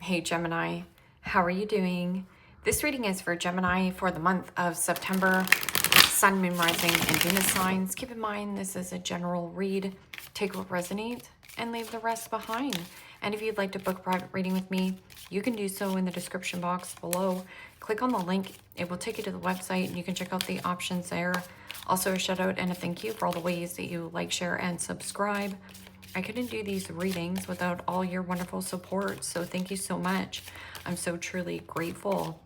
Hey Gemini, how are you doing? This reading is for Gemini for the month of September. Sun, Moon, Rising, and Venus signs. Keep in mind this is a general read. Take what resonates and leave the rest behind. And if you'd like to book a private reading with me, you can do so in the description box below. Click on the link. It will take you to the website and you can check out the options there. Also a shout out and a thank you for all the ways that you like, share, and subscribe. I couldn't do these readings without all your wonderful support, so thank you so much. I'm so truly grateful.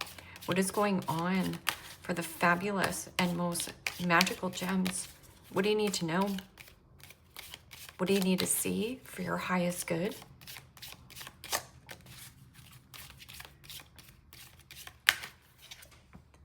What is going on for the fabulous and most magical gems? What do you need to know? What do you need to see for your highest good?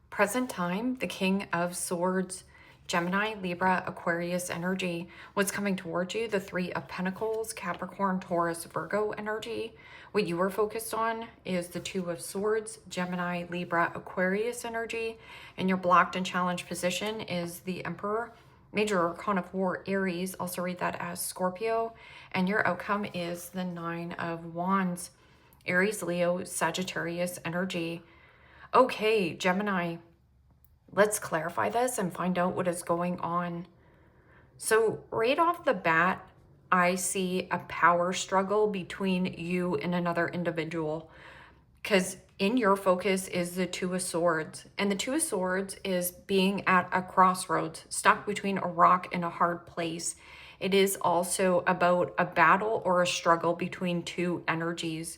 Present time, the King of Swords, Gemini, Libra, Aquarius energy. What's coming towards you? The Three of Pentacles, Capricorn, Taurus, Virgo energy. What you are focused on is the Two of Swords, Gemini, Libra, Aquarius energy. And your blocked and challenged position is the Emperor. Major Arcana 4, Aries. Also read that as Scorpio. And your outcome is the Nine of Wands. Aries, Leo, Sagittarius energy. Okay, Gemini. Let's clarify this and find out what is going on. So right off the bat, I see a power struggle between you and another individual, because in your focus is the Two of Swords. And the Two of Swords is being at a crossroads, stuck between a rock and a hard place. It is also about a battle or a struggle between two energies.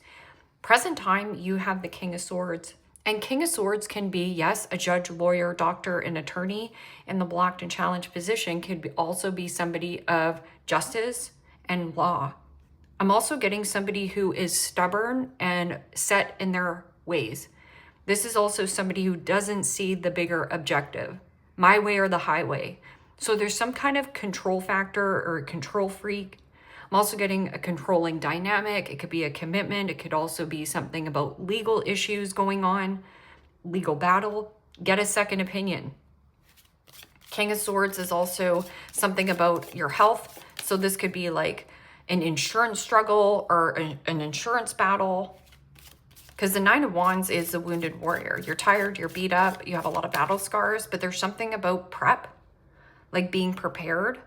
Present time, you have the King of Swords. And King of Swords can be, yes, a judge, lawyer, doctor, and attorney. And the blocked and challenged position could also be somebody of justice and law. I'm also getting somebody who is stubborn and set in their ways. This is also somebody who doesn't see the bigger objective, my way or the highway. So there's some kind of control factor or control freak. I'm also getting a controlling dynamic. It could be a commitment. It could also be something about legal issues going on, legal battle. Get a second opinion. King of Swords is also something about your health. So this could be like an insurance struggle or an insurance battle. Because the Nine of Wands is the wounded warrior. You're tired, you're beat up, you have a lot of battle scars, but there's something about prep, like being prepared.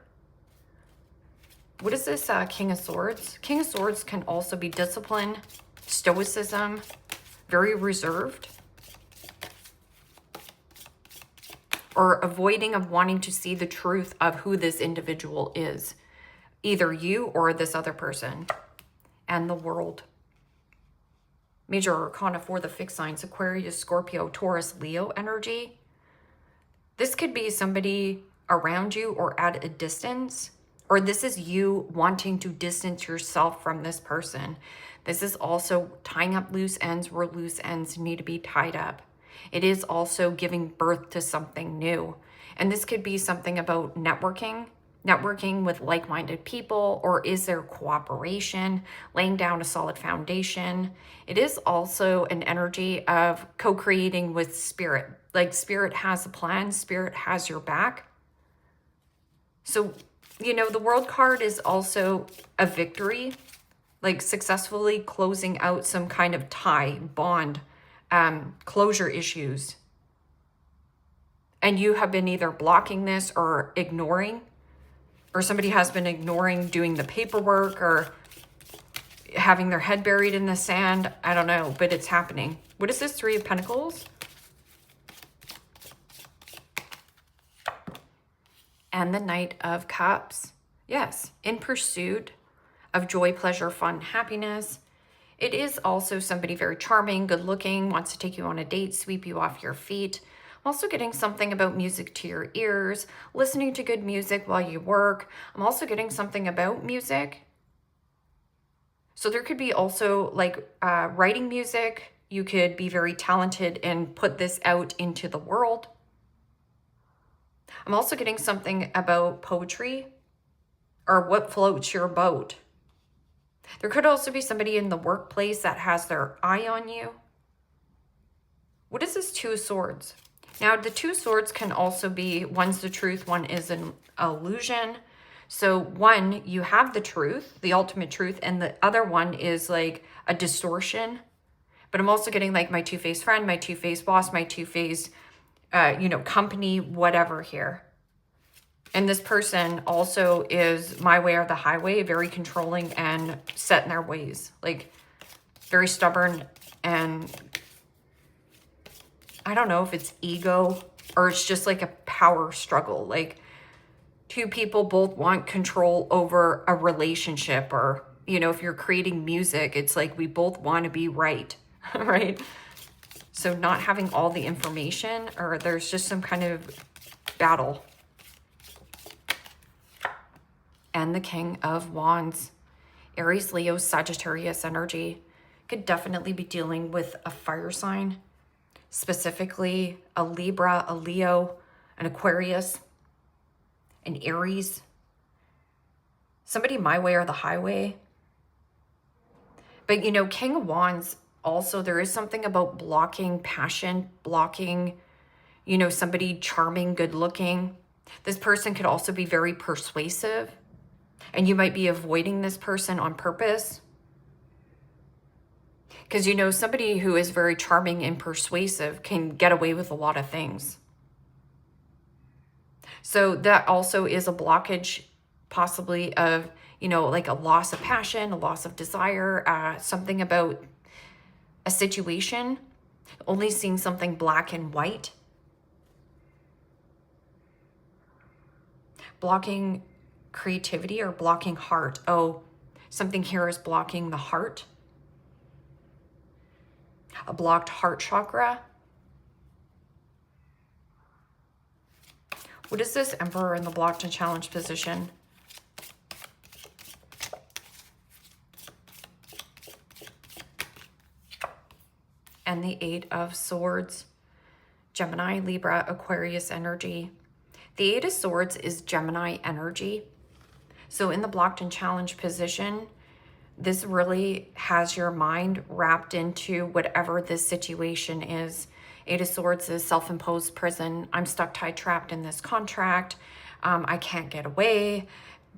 What is this King of Swords? King of Swords can also be discipline, stoicism, very reserved, or avoiding of wanting to see the truth of who this individual is, either you or this other person, and the world. Major Arcana for the fixed signs, Aquarius, Scorpio, Taurus, Leo energy. This could be somebody around you or at a distance, or this is you wanting to distance yourself from this person. This is also tying up loose ends where loose ends need to be tied up. It is also giving birth to something new. And this could be something about networking with like-minded people, or is there cooperation, laying down a solid foundation. It is also an energy of co-creating with spirit. Like spirit has a plan, spirit has your back. So, you know, the World card is also a victory, like successfully closing out some kind of tie, bond, closure issues. And you have been either blocking this or ignoring, or somebody has been ignoring doing the paperwork or having their head buried in the sand. I don't know, but it's happening. What is this Three of Pentacles? And the Knight of Cups. Yes, in pursuit of joy, pleasure, fun, happiness. It is also somebody very charming, good looking, wants to take you on a date, sweep you off your feet. I'm also getting something about music to your ears, listening to good music while you work. I'm also getting something about music. So there could be also like writing music. You could be very talented and put this out into the world. I'm also getting something about poetry or what floats your boat. There could also be somebody in the workplace that has their eye on you. What is this Two of Swords? Now, the Two of Swords can also be, one's the truth, one is an illusion. So one, you have the truth, the ultimate truth, and the other one is like a distortion But I'm also getting like my two-faced friend, my two-faced boss, my two-faced, company, whatever here. And this person also is my way or the highway, very controlling and set in their ways. Like very stubborn, and I don't know if it's ego or it's just like a power struggle. Like two people both want control over a relationship, or, if you're creating music, it's like we both want to be right, right? So not having all the information, or there's just some kind of battle. And the King of Wands, Aries, Leo, Sagittarius energy. Could definitely be dealing with a fire sign, specifically a Libra, a Leo, an Aquarius, an Aries. Somebody my way or the highway. But, King of Wands, also, there is something about blocking passion, blocking, somebody charming, good looking. This person could also be very persuasive, and you might be avoiding this person on purpose. Because, somebody who is very charming and persuasive can get away with a lot of things. So that also is a blockage, possibly, of, like a loss of passion, a loss of desire, something about a situation, only seeing something black and white. Blocking creativity or blocking heart. Oh, something here is blocking the heart. A blocked heart chakra. What is this Emperor in the blocked and challenged position? And the Eight of Swords, Gemini, Libra, Aquarius energy. The Eight of Swords is Gemini energy. So in the blocked and challenged position, this really has your mind wrapped into whatever this situation is. Eight of Swords is self-imposed prison. I'm stuck, tied, trapped in this contract. I can't get away.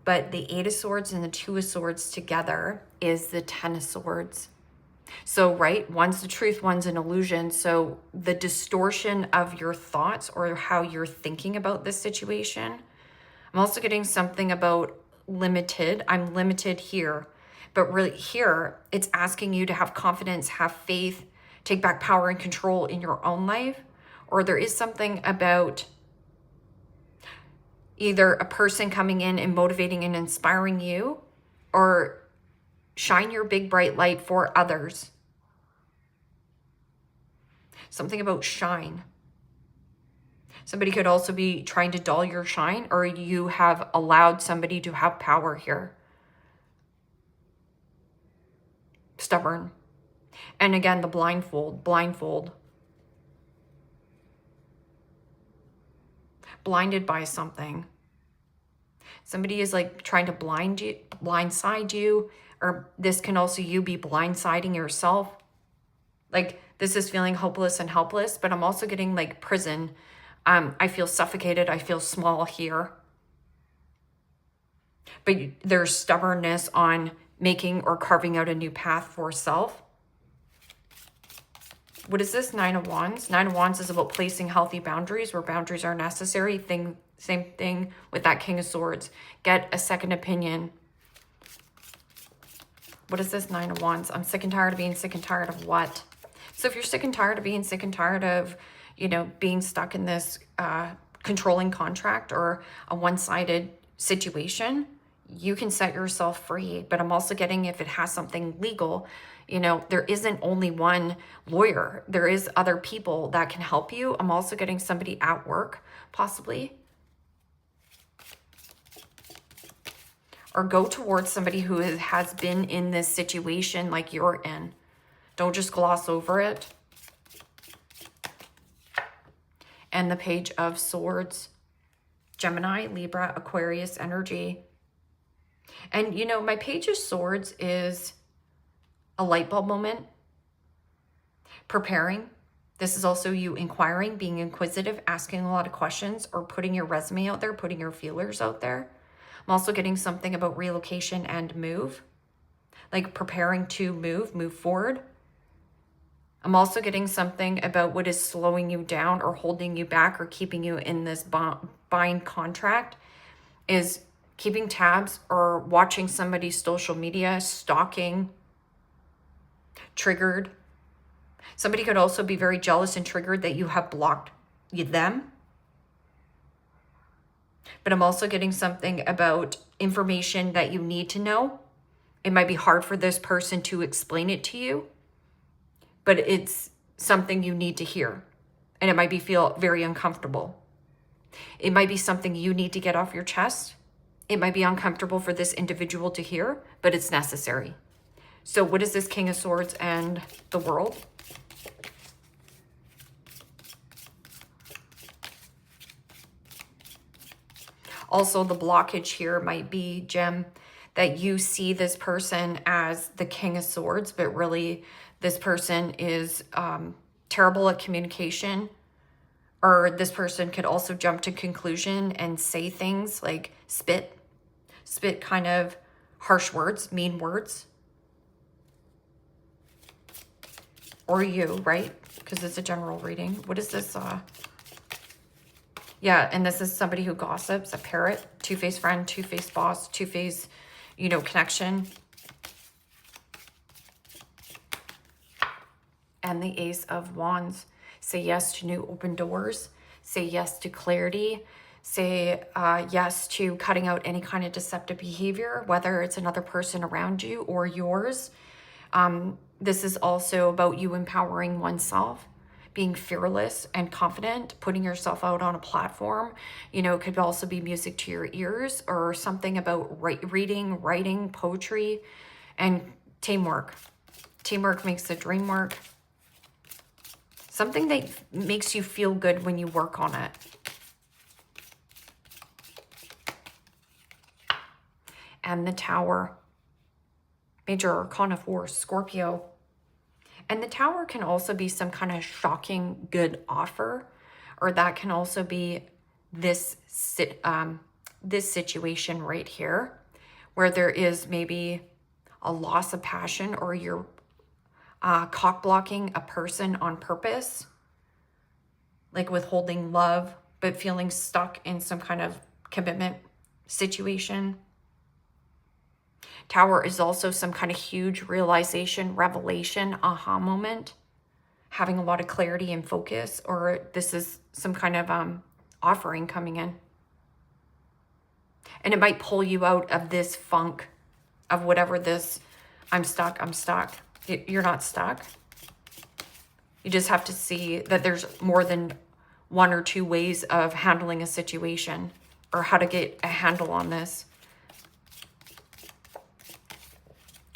But the Eight of Swords and the Two of Swords together is the Ten of Swords. So, right, one's the truth, one's an illusion. So the distortion of your thoughts or how you're thinking about this situation. I'm also getting something about limited. I'm limited here. But really here, it's asking you to have confidence, have faith, take back power and control in your own life. Or there is something about either a person coming in and motivating and inspiring you, or shine your big bright light for others. Something about shine. Somebody could also be trying to dull your shine, or you have allowed somebody to have power here. Stubborn. And again, the blindfold. Blinded by something. Somebody is like trying to blindside you, or this can also you be blindsiding yourself. Like this is feeling hopeless and helpless, but I'm also getting like prison. I feel suffocated. I feel small here. But there's stubbornness on making or carving out a new path for self. What is this? Nine of Wands. Nine of Wands is about placing healthy boundaries where boundaries are necessary. Same thing with that King of Swords. Get a second opinion. What is this? Nine of Wands. I'm sick and tired of being sick and tired of what? So if you're sick and tired of being sick and tired of, being stuck in this controlling contract or a one-sided situation, you can set yourself free. But I'm also getting, if it has something legal, there isn't only one lawyer. There is other people that can help you. I'm also getting somebody at work, possibly. Or go towards somebody who has been in this situation like you're in. Don't just gloss over it. And the Page of Swords, Gemini, Libra, Aquarius energy. And, my Page of Swords is a light bulb moment. Preparing. This is also you inquiring, being inquisitive, asking a lot of questions, or putting your resume out there, putting your feelers out there. I'm also getting something about relocation and move. Like preparing to move forward. I'm also getting something about what is slowing you down or holding you back or keeping you in this bind contract is keeping tabs or watching somebody's social media, stalking, triggered. Somebody could also be very jealous and triggered that you have blocked them. But I'm also getting something about information that you need to know. It might be hard for this person to explain it to you, but it's something you need to hear. And it might feel very uncomfortable. It might be something you need to get off your chest. It might be uncomfortable for this individual to hear, but it's necessary. So what is this King of Swords and the World? Also, the blockage here might be, Gem, that you see this person as the King of Swords, but really this person is terrible at communication, or this person could also jump to conclusion and say things like spit kind of harsh words, mean words. Or you, right? Because it's a general reading. What is this? Yeah, and this is somebody who gossips, a parrot, two-faced friend, two-faced boss, two-faced, connection. And the Ace of Wands. Say yes to new open doors. Say yes to clarity. Say yes to cutting out any kind of deceptive behavior, whether it's another person around you or yours. This is also about you empowering oneself, being fearless and confident, putting yourself out on a platform. It could also be music to your ears or something about reading, writing, poetry, and teamwork. Teamwork makes the dream work. Something that makes you feel good when you work on it. And the Tower. Major Arcana 4, Scorpio. And the Tower can also be some kind of shocking good offer, or that can also be this situation right here, where there is maybe a loss of passion, or you're cock blocking a person on purpose, like withholding love, but feeling stuck in some kind of commitment situation. Tower is also some kind of huge realization, revelation, aha moment, having a lot of clarity and focus, or this is some kind of offering coming in. And it might pull you out of this funk of whatever this, I'm stuck. You're not stuck. You just have to see that there's more than one or two ways of handling a situation, or how to get a handle on this.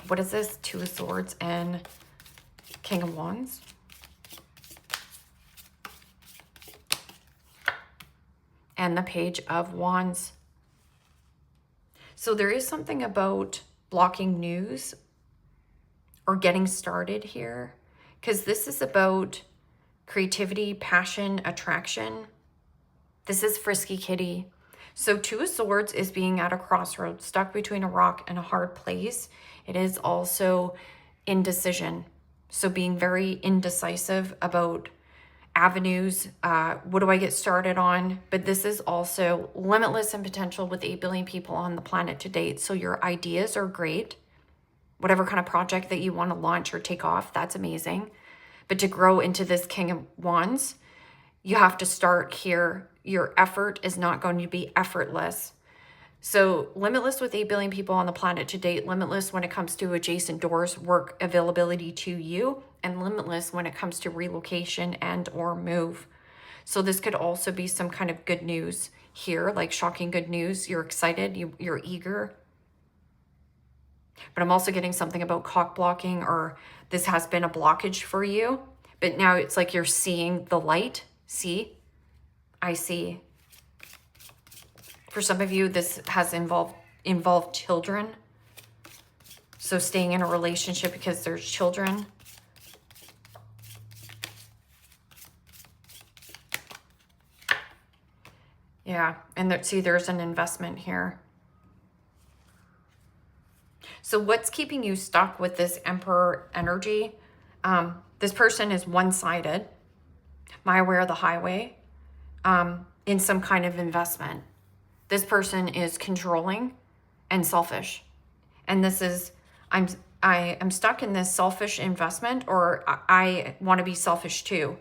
What is this? Two of Swords and King of Wands. And the Page of Wands. So there is something about blocking news or getting started here, because this is about creativity, passion, attraction. This is Frisky Kitty. So Two of Swords is being at a crossroads, stuck between a rock and a hard place. It is also indecision. So being very indecisive about avenues. What do I get started on? But this is also limitless in potential with 8 billion people on the planet to date. So your ideas are great. Whatever kind of project that you want to launch or take off, that's amazing. But to grow into this King of Wands, you have to start here. Your effort is not going to be effortless. So limitless with 8 billion people on the planet to date, limitless when it comes to adjacent doors, work availability to you, and limitless when it comes to relocation and or move. So this could also be some kind of good news here, like shocking good news. You're excited, you're eager. But I'm also getting something about cock blocking, or this has been a blockage for you, but now it's like you're seeing the light. See? I see. For some of you, this has involved children. So staying in a relationship because there's children. Yeah, and see, there's an investment here. So what's keeping you stuck with this Emperor energy? This person is one-sided, my way or the highway, in some kind of investment. This person is controlling and selfish. And this is, I am stuck in this selfish investment, or I want to be selfish too.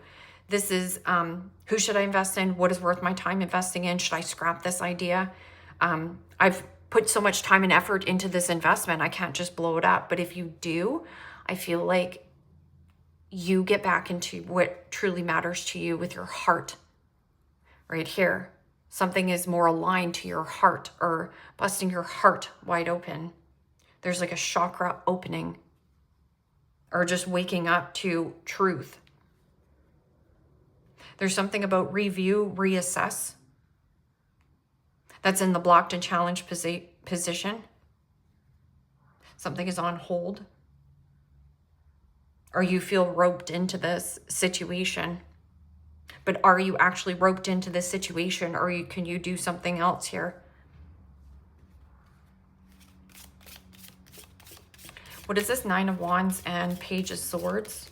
This is, who should I invest in? What is worth my time investing in? Should I scrap this idea? I've put so much time and effort into this investment, I can't just blow it up. But if you do, I feel like you get back into what truly matters to you with your heart. Right here, something is more aligned to your heart, or busting your heart wide open. There's like a chakra opening, or just waking up to truth. There's something about review, reassess. That's in the blocked and challenged position. Something is on hold. Or you feel roped into this situation. But are you actually roped into this situation, or can you do something else here? What is this? 9 of Wands and Page of Swords.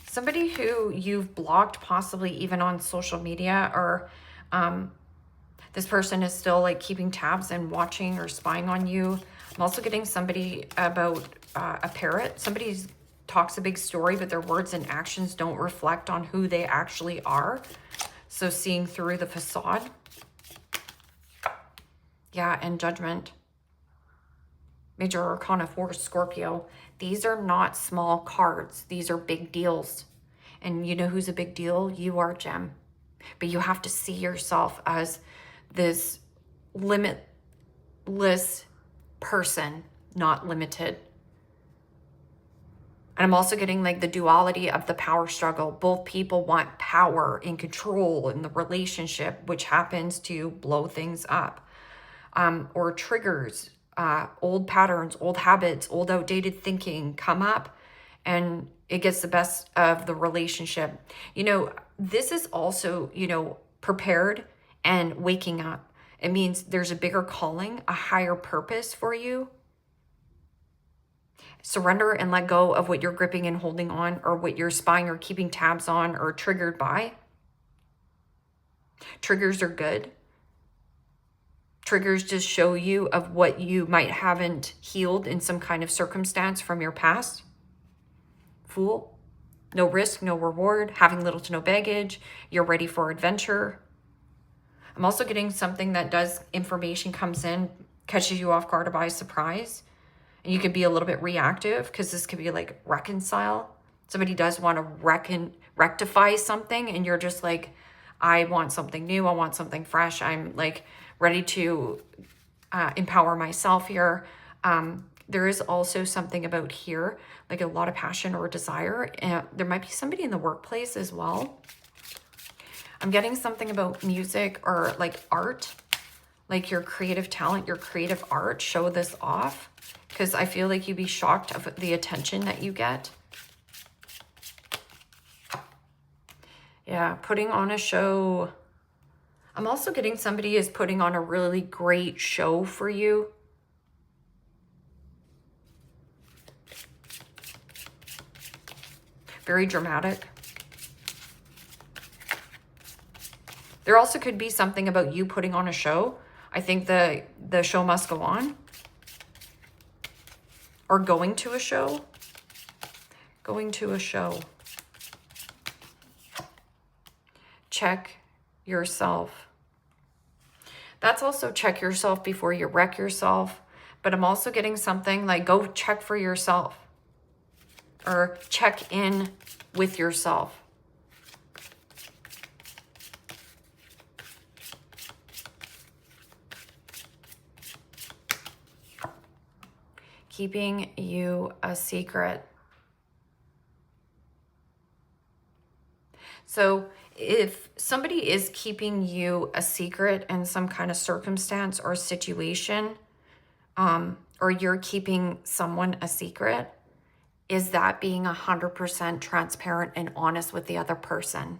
Somebody who you've blocked, possibly even on social media, or this person is still like keeping tabs and watching or spying on you. I'm also getting somebody about a parrot. Somebody talks a big story, but their words and actions don't reflect on who they actually are. So seeing through the facade. Yeah, and Judgment. Major Arcana 4, Scorpio. These are not small cards. These are big deals. And you know who's a big deal? You are, Gem. But you have to see yourself as this limitless person, not limited. And I'm also getting like the duality of the power struggle. Both people want power and control in the relationship, which happens to blow things up. Or triggers, old patterns, old habits, old outdated thinking come up, and it gets the best of the relationship. You know, this is also, you know, prepared and waking up. It means there's a bigger calling, a higher purpose for you. Surrender and let go of what you're gripping and holding on, or what you're spying or keeping tabs on or triggered by. Triggers are good. Triggers just show you of what you might haven't healed in some kind of circumstance from your past. Fool. No risk, no reward, having little to no baggage. You're ready for adventure. I'm also getting something that does, information comes in, catches you off guard or by surprise. And you could be a little bit reactive, because this could be like reconcile. Somebody does want to rectify something, and you're just like, I want something new. I want something fresh. I'm like ready to empower myself here. There is also something about here, like a lot of passion or desire. There might be somebody in the workplace as well. I'm getting something about music or like art, like your creative talent, your creative art. Show this off, because I feel like you'd be shocked of the attention that you get. Yeah, putting on a show. I'm also getting somebody is putting on a really great show for you. Very dramatic. There also could be something about you putting on a show. I think the show must go on. Or going to a show. Going to a show. Check yourself. That's also check yourself before you wreck yourself. But I'm also getting something like go check for yourself. Or check in with yourself. Keeping you a secret. So if somebody is keeping you a secret in some kind of circumstance or situation, or you're keeping someone a secret, is that being 100% transparent and honest with the other person?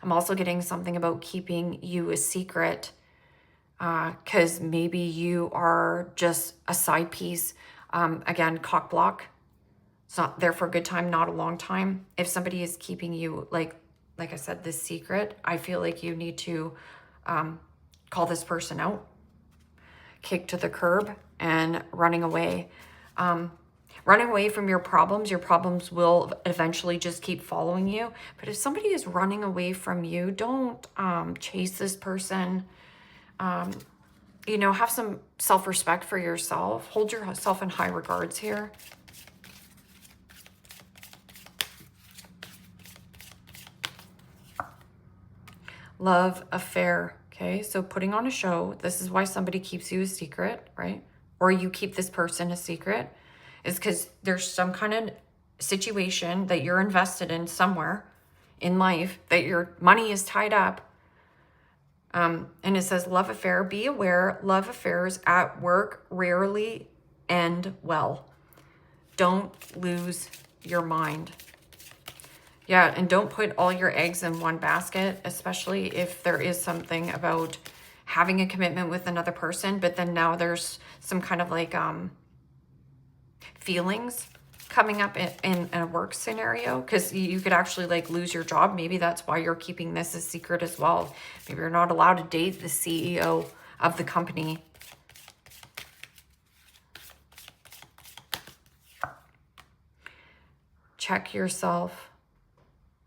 I'm also getting something about keeping you a secret because maybe you are just a side piece. Again, cock block. It's not there for a good time, not a long time. If somebody is keeping you, like I said, this secret, I feel like you need to call this person out, kick to the curb, and running away. Running away from your problems will eventually just keep following you. But if somebody is running away from you, don't chase this person. You know, have some self-respect for yourself. Hold yourself in high regards here. Love affair. Okay, so putting on a show. This is why somebody keeps you a secret, right? Or you keep this person a secret, is because there's some kind of situation that you're invested in somewhere in life, that your money is tied up. And it says love affair. Be aware, love affairs at work rarely end well. Don't lose your mind. Yeah, and don't put all your eggs in one basket, especially if there is something about having a commitment with another person, but then now there's some kind of like feelings coming up in a work scenario, because you could actually like lose your job. Maybe that's why you're keeping this a secret as well. Maybe you're not allowed to date the CEO of the company. Check yourself.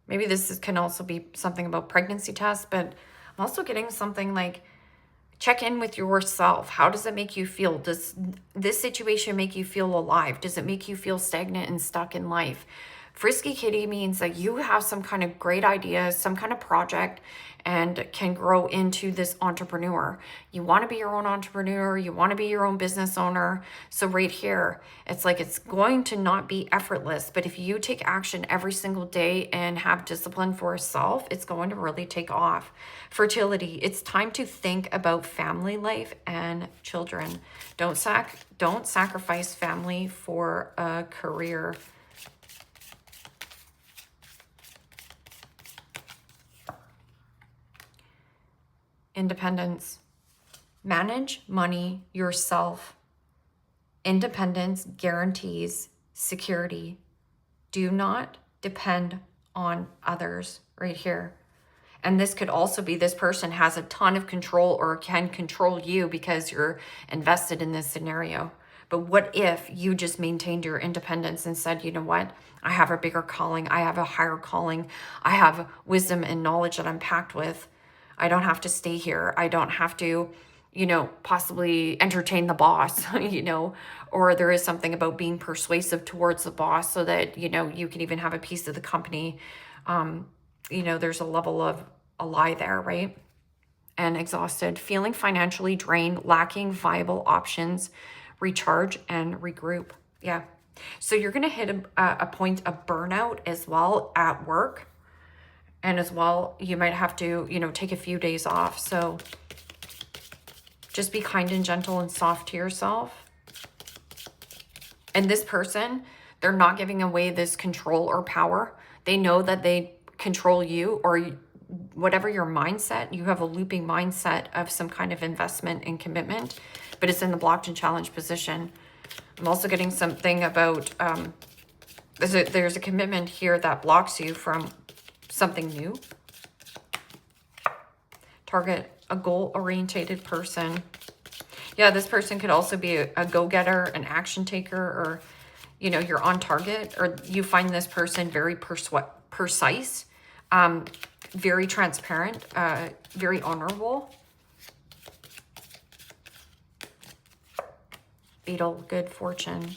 Maybe this can also be something about pregnancy tests, but I'm also getting something like check in with yourself. How does it make you feel? Does this situation make you feel alive? Does it make you feel stagnant and stuck in life? Frisky kitty means that you have some kind of great idea, some kind of project, and can grow into this entrepreneur. You want to be your own entrepreneur. You want to be your own business owner. So right here, it's like it's going to not be effortless, but if you take action every single day and have discipline for yourself, it's going to really take off. Fertility, it's time to think about family life and children. Don't sacrifice family for a career. Independence. Manage money yourself. Independence guarantees security. Do not depend on others right here. And this could also be this person has a ton of control or can control you because you're invested in this scenario. But what if you just maintained your independence and said, you know what? I have a bigger calling. I have a higher calling. I have wisdom and knowledge that I'm packed with. I don't have to stay here. I don't have to, you know, possibly entertain the boss, you know, or there is something about being persuasive towards the boss so that, you know, you can even have a piece of the company. You know, there's a level of a lie there, right? And exhausted, feeling financially drained, lacking viable options, recharge and regroup. Yeah. So you're going to hit a point of burnout as well at work. And as well, you might have to, you know, take a few days off. So just be kind and gentle and soft to yourself. And this person, they're not giving away this control or power. They know that they control you, or whatever your mindset, you have a looping mindset of some kind of investment and commitment, but it's in the blocked and challenged position. I'm also getting something about, there's a commitment here that blocks you from something new. Target a goal-orientated person. Yeah, this person could also be a go-getter, an action taker, or, you know, you're on target, or you find this person very precise, very transparent, very honorable. Beetle, good fortune.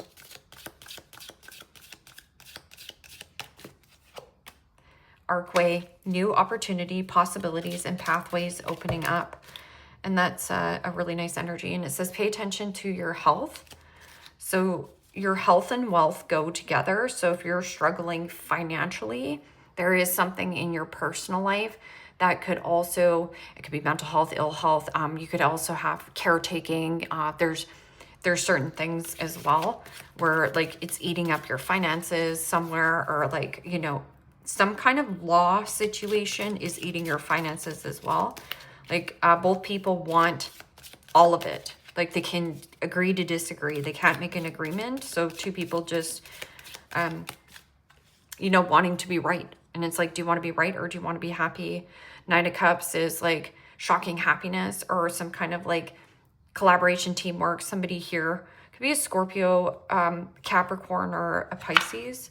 Archway, new opportunity, possibilities, and pathways opening up. And that's a really nice energy. And it says, pay attention to your health. So your health and wealth go together. So if you're struggling financially, there is something in your personal life that could also, it could be mental health, ill health. You could also have caretaking. There's certain things as well where like it's eating up your finances somewhere, or like, you know, some kind of law situation is eating your finances as well. Like both people want all of it. Like they can agree to disagree. They can't make an agreement. So two people just you know, wanting to be right. And it's like, do you want to be right or do you want to be happy? Nine of Cups is like shocking happiness or some kind of like collaboration, teamwork. Somebody here could be a Scorpio, Capricorn, or a Pisces.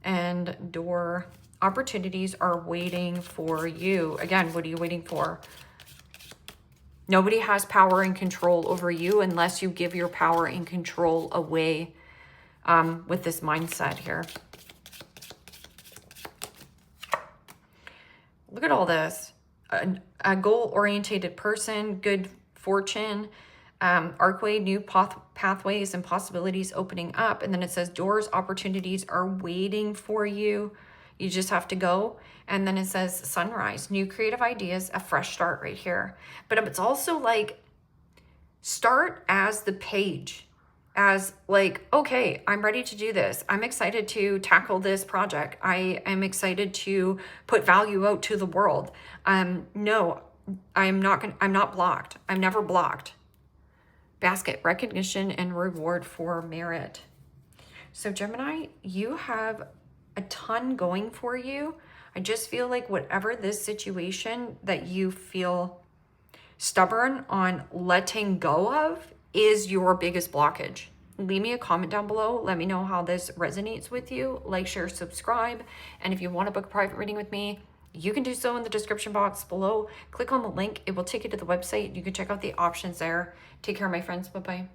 And door, opportunities are waiting for you. Again, what are you waiting for? Nobody has power and control over you unless you give your power and control away with this mindset here. Look at all this. A goal-oriented person, good fortune, archway, new pathways and possibilities opening up. And then it says doors, opportunities are waiting for you. You just have to go. And then it says sunrise, new creative ideas, a fresh start right here. But it's also like start as the page, as like, okay, I'm ready to do this. I'm excited to tackle this project. I am excited to put value out to the world. No, I'm not blocked. I'm never blocked. Basket, recognition and reward for merit. So Gemini, you have a ton going for you. I just feel like whatever this situation that you feel stubborn on letting go of is your biggest blockage. Leave me a comment down below. Let me know how this resonates with you. Like, share, subscribe. And if you want to book a private reading with me, you can do so in the description box below. Click on the link. It will take you to the website. You can check out the options there. Take care, my friends. Bye-bye.